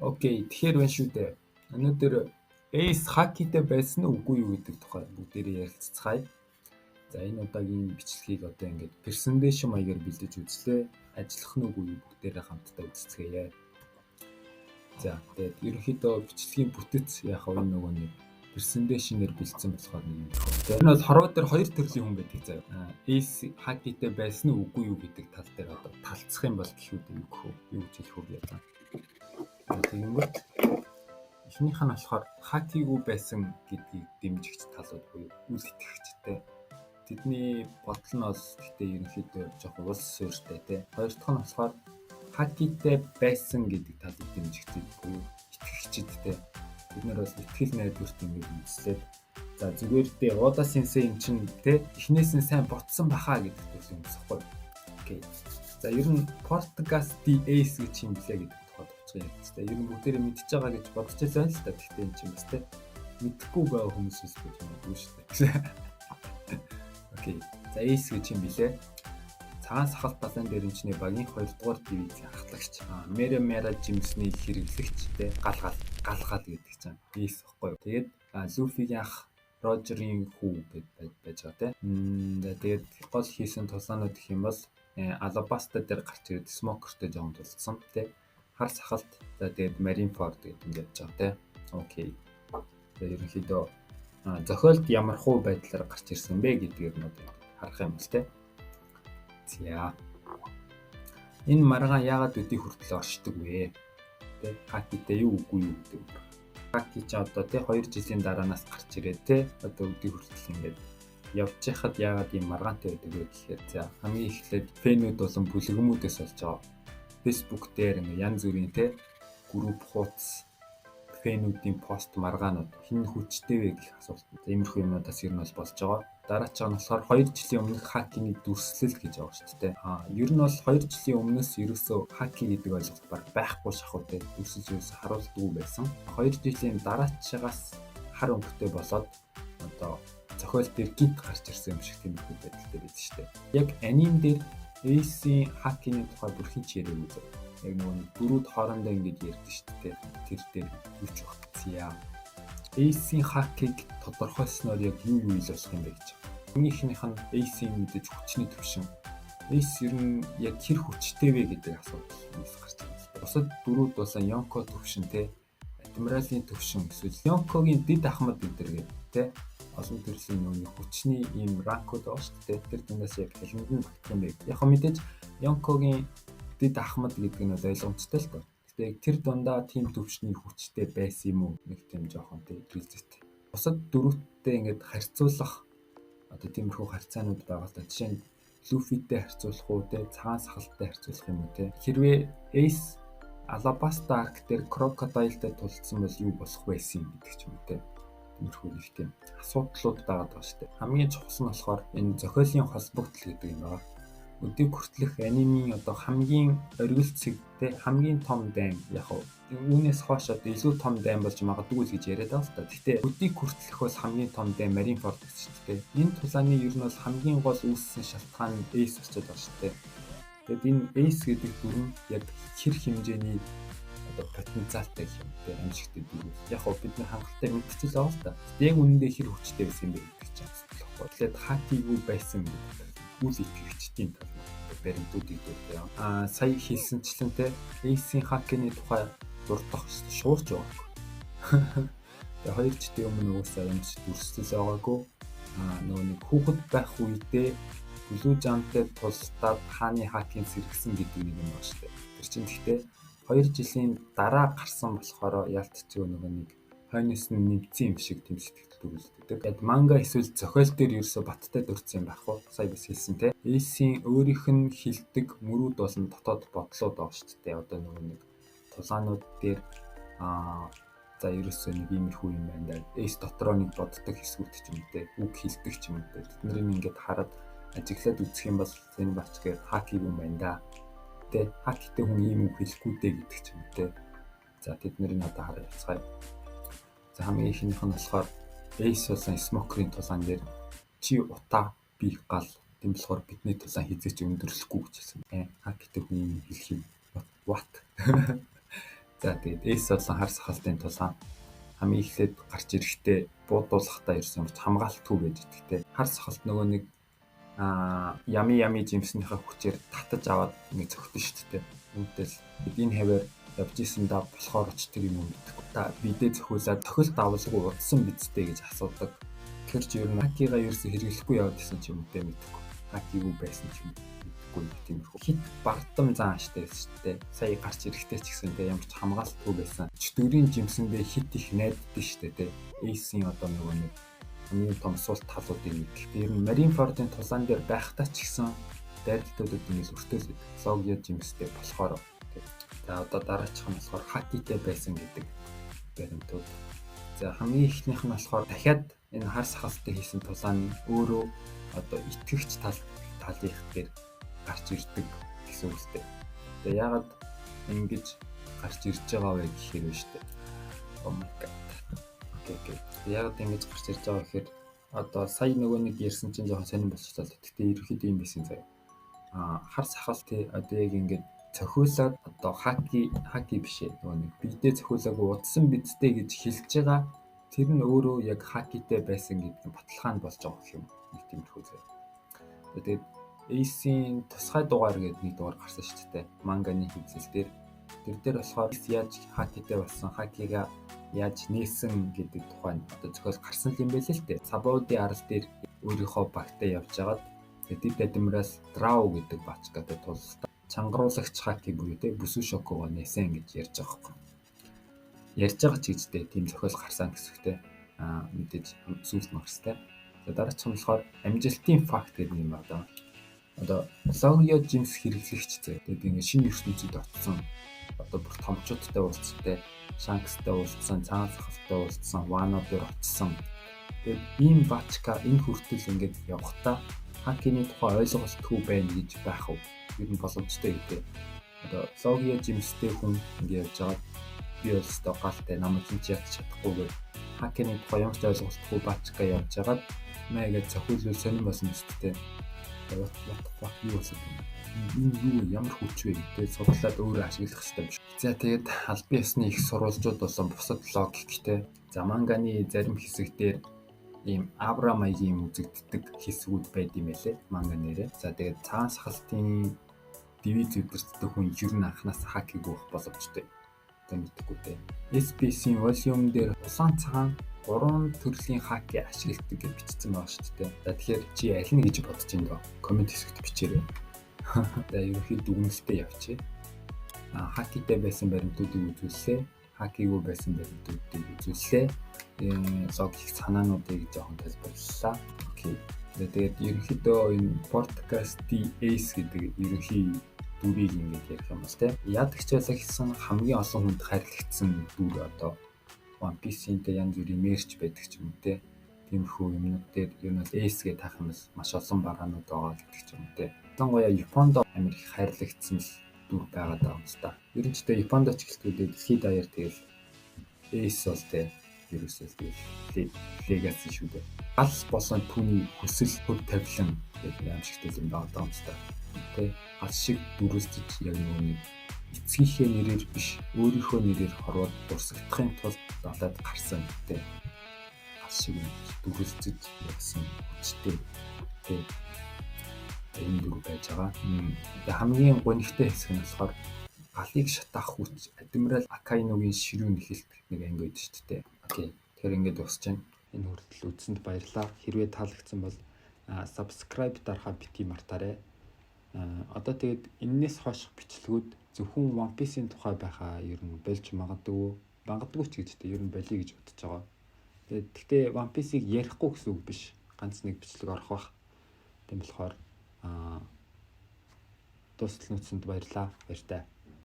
Окей, тэгэхээр байна шүү дээ. Өнөөдөр Ace хакитэй байсан үгүй юу гэдэг тухай бүгдээрээ ярилццгаая. За энэ удаагийн бичлэгийг одоо ингээд presentation маягаар бэлдэж үзлээ. Ажиллах нь үгүй юу бүгдээрээ хамтдаа үзцгээе. За тэгээд ерөнхийдөө бичлэгийн бүтэц яг энэ нөгөө нэг presentation-ээр бэлдсэн болохоор нэг юм байна. Энэ бол хорвоо дээр хоёр төрлийн хүн байдаг заяа. Ace хакитэй байсан үгүй юу гэдэг тал дээр одоо талцах юм бол гэхүүд юу гэх вэ? Юу гэж хэлэх вэ яа. Тэгэнгүүт эхнийх нь болохоор хакигүй байсан гэдгийг дэмжигч талууд буюу үл итгэгчтэй. Тэдний бодол нь бол гэхдээ ерөнхийдөө жоохон улс суурьтай тий. Хоёр дахь нь болохоор хакитэй байсан гэдэг талыг дэмжигчтэй буюу итгэгчтэй. Бид нар бол итгэл найдварт ингэж үзлээ. За зүгээр дээ Oda Sensei эн чинь тий эхнээс нь сайн ботсон бахаа гэдэг төрлийн юм баггүй. Окей. За ер нь podcast Ace гэж юм блэ гэдэг яг ер нь бүгдээрээ мэдчихэж байгаа гэж бодож байсан л та. Гэхдээ энэ чинь бас тэ мэдэхгүй байгаа хүмүүс биш гэж магадгүй шүү дээ. Окей. За Ace гэж юм билээ. Цагаан сахалт талан дээр энэчний багийн 2 дугаар дивизийн ахлагч. Мера жимсний хэрэглэгч тэ гал гэдэг чинь Ace баггүй. Тэгээд Luffy-ийн ах Roger-ийн хүү гэж байж байгаа тэ. Тэгээд гол хийсэн тусаанууд гэх юм бол Alabasta дээр гарч ирээд Smoker-тэй жоон тулцсан тэ. Хар сахалт за тэгээд Marineford гэдэг юм яаж байгаа те. Окей. Тэгээд ерөнхийдөө зохиолд ямар хуу байдлаар гарч ирсэн бэ гэдгээр нь харах юм бол те. За. Энэ маргаан яагаад өдий хүртэл оршдог вэ? Тэ хакитэй юу үгүй юу гэдэг. Хаки ч одоо те 2 жилийн дараанаас гарч ирээд те одоо өдий хүртэл ингээд явж байхад яагаад ийм маргаантай байдаг вэ гэхээр за хамгийн эхлээд фэнүүд болон бүлгэмүүдээс болж байгаа. Facebook дээр ингээ янз бүрийн те групп хуудас фэнүүдийн пост маргаанууд хин хүчтэй вэ гэх асуулт. Иймэрхүү юмудаас ер нь бол болж байгаа. Дараач нь болохоор 2 жилийн өмнөх хакины дүрслэл гэж байгаа шүү дээ. Ер нь бол 2 жилийн өмнөөс ерөөсөө хаки гэдэг ойлголт байхгүй шахуу те дүрслэл ерөөсөө харуулдаггүй байсан. 2 жилийн дараачаас хар өнгөтэй болоод одоо зохиол дээр гинт гарч ирсэн юм шиг тиймэрхүү байдал дээр байдаг шүү дээ. Яг аним дээр Ace-ийн хакины тухай бүрхэн ч яриаг үзээ. Яг нөгөө дөрүүд хоорондоо ингэж ярьдаг шүү дээ. Тэр дээр юуч багцъя. Ace-ийн хакийг тодорхойлсноор яг юу ил болох юм бэ гэж. Өмнөхнийх нь Ace-ийн мэдээж хүчний төвшин. Ace ер нь яг хэр хүчтэй вэ гэдэг асуудал гарч ирсэн. Бусад дөрүүд болсон Yonko төвшин те, Admiral-ийн төвшин эсвэл Yonko-гийн дид ахмад гэдэг те. Олон төрлийн нөгөө хүчний ийм ранкуд байгаа шүү дээ. Тэр дундаас яг хэлэнд нь багтсан байг. Яг мэдээж Yonko-гийн дид ахмад гэдэг нь ойлгомжтой л доо. Гэтэ тэр дундаа тийм төвшний хүчтэй байсан юм уу? Нэг тийм жоохон хэлцээтэй. Бусад дөрөвтэй ингээд харьцуулах одоо тиймэрхүү харьцаанууд байгаа л да. Жишээ нь Luffy-тэй харьцуулах уу те, цагаан сахалтай харьцуулах юм уу те. Хэрвээ Ace Alabasta Arc дээр Crocodile-тай тулцсан бол юу болох байсан гэдэг ч юм уу те. Тиймэрхүү нэг тийм асуудлууд байгаа шүү дээ. Хамгийн чухал нь болохоор энэ зохиолын холбогдол гэдэг юм байна. Өдий хүртэлх анимийн одоо хамгийн оргил цэгтэй хамгийн том дайм яг үүнээс хойш одоо илүү том дайм болж магадгүй л гэж яриад байгаа л та. Гэхдээ өдий хүртэлх бол хамгийн том дайм Marineford шүү дээ. Энэ тулааны ер нь бол хамгийн гол үүссэн шалтгаан нь Ace очоод байгаа шүү дээ. Тэгэд энэ Ace гэдэг дүр нь яг хэр хэмжээний одоо потенциалтай юм те амжилттай дүүрээ. Яг хөө бид нар хангалттай мэдчихэл байгаа л та. Яг үнэндээ хэр хүчтэй байсан юм бэ гэдэг чинь асуудал баггүй. Тэгэхээр хакигүй байсан гэдэг үл итгэгчдийн баримтуудыг дуртай. Сая хэлсэнчлэн те Ace-ийн хакины тухай дурдах шуурч байгаа. Тэгээ 2 жилийн өмнө уусаа юм чи дүрслэл байгаагүй. Нөгөө нэг хүүхэд байх үедээ Blue Jump-тэй тулстаад хааны хакийн сэргсэн гэдэг нэг юм байна шүү дээ. Тэр чинь гэхдээ 2 жилийн дараа гарсан болохоор ялтчгүй нөгөө нэг хойноос нь нэмсэн юм шиг тийм сэтгэл төрүүлдэг. Тэгээд манга эсвэл зохиол дээр ерөөсө баттай дурдсан юм байхгүй. Сая бас хэлсэн те. Ace-ийн өөрийнх нь хилдэг мөрүүд болон дотоод бодлоод байгаа шүү дээ. Одоо нөгөө нэг тулаанууд дээр за ерөөсөө нэг иймэрхүү юм байна да. Ace дотроо нэг боддог хэсгүүд ч юм те. Үг хилдэг ч юм те. Бид нарыг ингээд хараад ажиглаад үзэх юм бол энэ бачгаар хакиг юм байна да. Тэ хакитэй хүн ийм үг хэлэхгүй дээ гэдэг ч юм те. За тэд нарыг одоо харъя. За хамгийн ихнийх нь болохоор Ace болсон Smoker-ийн тулаан дээр чи утаа би гал тийм болохоор бидний тулаан хизээч өндөрлөхгүй гэж хэлсэн. Хакитэй хүн юм хэлэх юм. What? За тэгээд эс болон хар сахалтын тулаан хамгийн эхлээд гарч ирэхдээ буудуулахдаа ирсэн юмч хамгаалтгүй гэж итгэдэг. Хар сахалт нөгөө нэг ями жимснийхаа хүчээр татаж аваад ингэ цогтөн шүү дээ. Үүнтэл энэ хаваар явж исэн да болохоор ч тэр юм мэдхгүй. Та бидээ зөхиулаад тохиолд давалгүй удсан бидтэй гэж асуудаг. Тэр ч ер нь хакигаа ерөөсө хэрэглэхгүй яваад исэн ч юм уу мэдхгүй. Хакигүй байсан ч юм мэдхгүй тиймэрхүү. Хит бардам заан штэ шүү дээ. Сая гарч ирэхдээ ч гэсэн тэ ямар ч хамгаалтгүй байсан. Чөтгөрийн жимсэндээ хит их найддаг штэ тэ. Эйсийн одоо нөгөө нэг хамгийн том сул талуудыг мэдэх. Ер нь Marineford-ын тулаан дээр байхдаа ч гэсэн дайралтуудад ингэж өртөөлөд Zoggia жимстэй болохоор за одоо дараачих нь болохоор хакитэй байсан гэдэг баримтууд. За хамгийн эхнийх нь болохоор дахиад энэ хар сахалтай хийсэн тулааны өөрөө одоо итгэгч талынх дээр гарч ирдэг гэсэн үгтэй. Тэгээ яагаад ингэж гарч ирж байгаа вэ гэхээр нь шүү дээ. Oh my god. Окей. Яагаад ингэж гарч ирж байгаа гэхээр одоо сая нөгөө нэг ярьсан чинь жоохон сонирн болчихлоо. Гэхдээ ерөөхдөө юм байсан заяа. Хар сахалтай одоо яг ингэж цохиулаад одоо хаки биш ээ. Нөгөө нэг бидээ цохиулаагүй удсан бидтэй гэж хэлж байгаа. Тэр нь өөрөө яг хакитэй байсан гэдэг нь баталгаанд болж байгаа гэх юм. Нэг тиймэрхүү заяа. Тэгээд Ace-ийн тусгай дугаар гэдэг нэг дугаар гарсан шүү дээ. Манганы хэвлэл дээр. Тэр дээр болохоор яаж хакитэй болсон, хакига яаж нээсэн гэдэг тухайн одоо зохиол гарсан юм байл л дээ. Сабаудын арал дээр өөрийнхөө багтаа явж агаад тэд адмирал Драу гэдэг бачгатай тулалдаа чангаруулагч хаки буюу те бүсүү шокогоо нээсэн гэж ярьж байгаа хэрэг. Ярьж байгаа ч гэжтэй тийм зохиол гарсан гэсэгтэй мэдээж сүүлд марстай. Дараачих нь болохоор амжилтын факт гэдэг юм байна. Одоо Zoggia жимс хэрэглэгч зэ. Тэгээд ингэ шинэ ертөнцид очсон. Одоо бүх томчуудтай уулзтай, Shanks-тай уулзсан, цаан сахалтай уулзсан, Wano дээр очсон. Тэгээд ийм бачка энэ хүртэл ингэж явхдаа хакины тухай ойлголтгүй байна гэж байх уу? Ер нь боломжтой гэдэг. Одоо Zoggia жимстэй хүн ингэ явж байгаа би өөртөө галтай намайг ч ядч чадахгүйгээр хакины тухай ямар ч ойлголтгүй бачка явж байгаад маяг зөвхөлөл сонирн болсон мэт. What юу болсон юм? Энэ ямар хүч вэ гэдэг судлаад өөрөө ашиглах хэрэгтэй биш. За тэгээд албан ёсны их сурвалжууд болсон бусад логиктэй. За манганы зарим хэсэгдэр ийм Abra маягийн үзэгддэг хэсгүүд байд юм байлээ. Манга нэрээ. За тэгээд цаан сахалтын дивиз үдирддэг хүн ер нь анханаас хакиг уух боломжтой. Тэ мэдхгүй дээ. SPC-ийн volume дээр улаан цагаан 3 төрлийн хаки ашигладаг гэж бичсэн байгаа шүү дээ. За тэгэхээр чи аль нь гэж бодож байна доо? Коммент хэсэгт бичээрэй. За ерөнхийдөө дүгнэлтэд явчих. Хакитэй байсан баримтуудыг үзүүллээ. Хакигүй байсан баримтуудыг үзүүллээ. Зогих санаануудыг жоохон тайлбарлалаа. Окей. Тэгээд ерөнхийдөө энэ podcast Ace гэдэг ерөнхий дүрийг ингэж ярих юм бол тэ. Ядагчаасаа хэлсэн хамгийн олон хүнд харилцсан дүр одоо One Piece-ийн янз бүрийн мерч байдаг ч юм уу те. Тиймэрхүү юмнууд дээр ер нь Ace гэж таах юм маш олон бараанууд байгаа гэдэг ч юм уу те. Ялангуяа Японд амар их хайрлагдсан л дүр байгаад байгаа юм л та. Ер нь ч те Японд ч гэлтгүүдээ дэлхийд даяар тэгэл Ace бол те ерөөсөө тэгэл legacy шүү дээ. Гал болсон түүний хүсэл хөв тавилан гэдэг юм шигтэй юм байгаа юм л та. Тэ гал шиг дүрэлцэж яг нэг эцгийнхээ нэрээр биш өөрийнхөө нэрээр хорвоод дурсагдахын тулд болоод гарсан гэдэг гал шиг дүрэлцэж явсан хүчтэй тийм энэ дүр байж байгаа. Тэгээ хамгийн гонигтай хэсэг нь болохоор галыг шатаах хүч адмирал Akainu-гийн ширүүн нэхэлт нэг анги байдаг шүү дээ. Окей. Тэгэхээр ингээд дуусч байна. Энэ хүртэл үзсэнд баярлалаа. Хэрвээ таалагдсан бол subscribe дарахаа бити мартаарай. Одоо тэгээд энэс хойших бичлэгүүд зөвхөн One Piece-ийн тухай байхаа ер нь болж магадгүй ч гэжтэй ер нь болиё гэж бодож байгаа. Гэхдээ One Piece-ийг ярихгүй гэсэн үг биш. Ганц нэг бичлэг орох бах. Тийм болохоор дуустал нүцэнд баярлалаа. Баяртай.